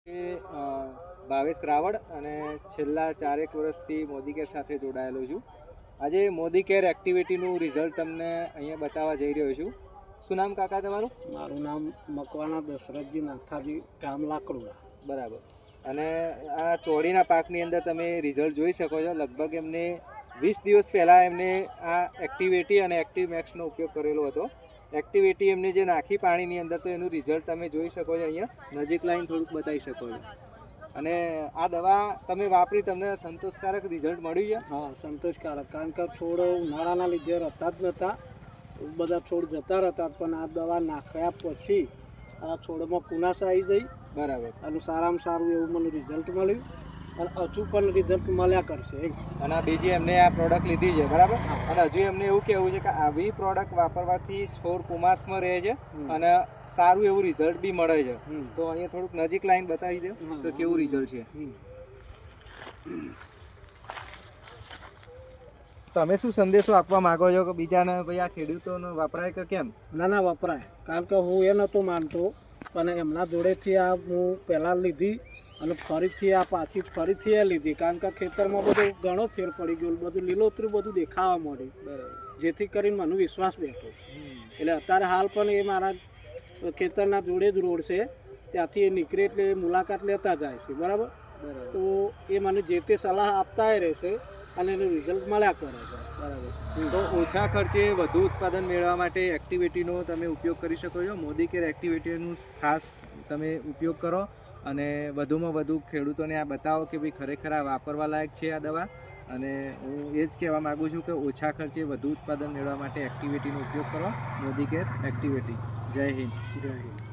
ભાવેશ રાવળ અને છેલ્લા 4 વર્ષથી મોદી કેર સાથે જોડાયેલો છું. આજે મોદી કેર એક્ટિવિટીનું રિઝલ્ટ તમને અહીંયા બતાવવા જઈ રહ્યો છું. શું નામ કાકા તમારું? મારું નામ મકવાણા દશરથજી નાથાજી, ગામ લાકડુડા. બરાબર. અને આ ચોળીના પાકની અંદર તમે રિઝલ્ટ જોઈ શકો છો. લગભગ એમને 20 દિવસ પહેલાં એમને આ એક્ટિવિટી અને એક્ટિવ મેક્સનો ઉપયોગ કરેલો હતો. એક્ટિવિટી એમને જે નાખી પાણીની અંદર, તો એનું રિઝલ્ટ તમે જોઈ શકો છો. અહીંયા નજીક લાઈન થોડુંક બતાવી શકો છો. અને આ દવા તમે વાપરી, તમને સંતોષકારક રિઝલ્ટ મળ્યું છે? હા, સંતોષકારક. કારણ કે છોડ ઉનાળાના લીધે રહેતા જ નહોતા, બધા છોડ જતા રહેતા, પણ આ દવા નાખ્યા પછી આ છોડમાં કુનાસ આવી જઈ. બરાબર. અને સારામાં સારું એવું મને રિઝલ્ટ મળ્યું અને હજુ પણ રિઝલ્ટ મળ્યા કરશે. અને બીજી એમને આ પ્રોડક્ટ લીધી છે, બરાબર. અને હજુ એમને એવું કહેવું છે કે આવી પ્રોડક્ટ વાપરવાથી છોડ કુમાસમાં રહે છે અને સારું એવું રિઝલ્ટ બી મળે છે. તો અહીંયા થોડુંક નજીક લાઈન બતાવી દો તો કેવું રિઝલ્ટ છે. તમે શું સંદેશો આપવા માંગો છો કે બીજાને ભાઈ આ ખેડૂતોને વપરાય કે કેમ? ના, વપરાય. કારણ કે હું એ નહોતો માનતો, પણ એમના જોડેથી આ હું પહેલાં લીધી અને ફરીથી આ ફરીથી એ લીધી. કારણ કે ખેતરમાં બધું ઘણો ફેર પડી ગયો, બધું લીલોતરું બધું દેખાવા મળ્યું. બરાબર. જેથી કરીને મને વિશ્વાસ બેઠો. એટલે અત્યારે હાલ પણ એ મારા ખેતરના જોડે જ રોડ છે, ત્યાંથી એ નીકળે એટલે મુલાકાત લેતા જાય છે. બરાબર. તો એ મને જે તે સલાહ આપતા રહેશે અને એનું રિઝલ્ટ મળ્યા કરે છે. બરાબર. તો ઓછા ખર્ચે વધુ ઉત્પાદન મેળવવા માટે એક્ટિવિટીનો તમે ઉપયોગ કરી શકો છો. મોદી કેર એક્ટિવિટીનું ખાસ તમે ઉપયોગ કરો અને વધુમાં વધુ ખેડૂતોને આ બતાવો કે ભાઈ ખરેખર આ વાપરવા લાયક છે આ દવા. અને હું એ જ કહેવા માગું છું કે ઓછા ખર્ચે વધુ ઉત્પાદન મેળવવા માટે એક્ટિવિટીનો ઉપયોગ કરો. Modi care activity. જય હિન્દ. જય હિન્દ.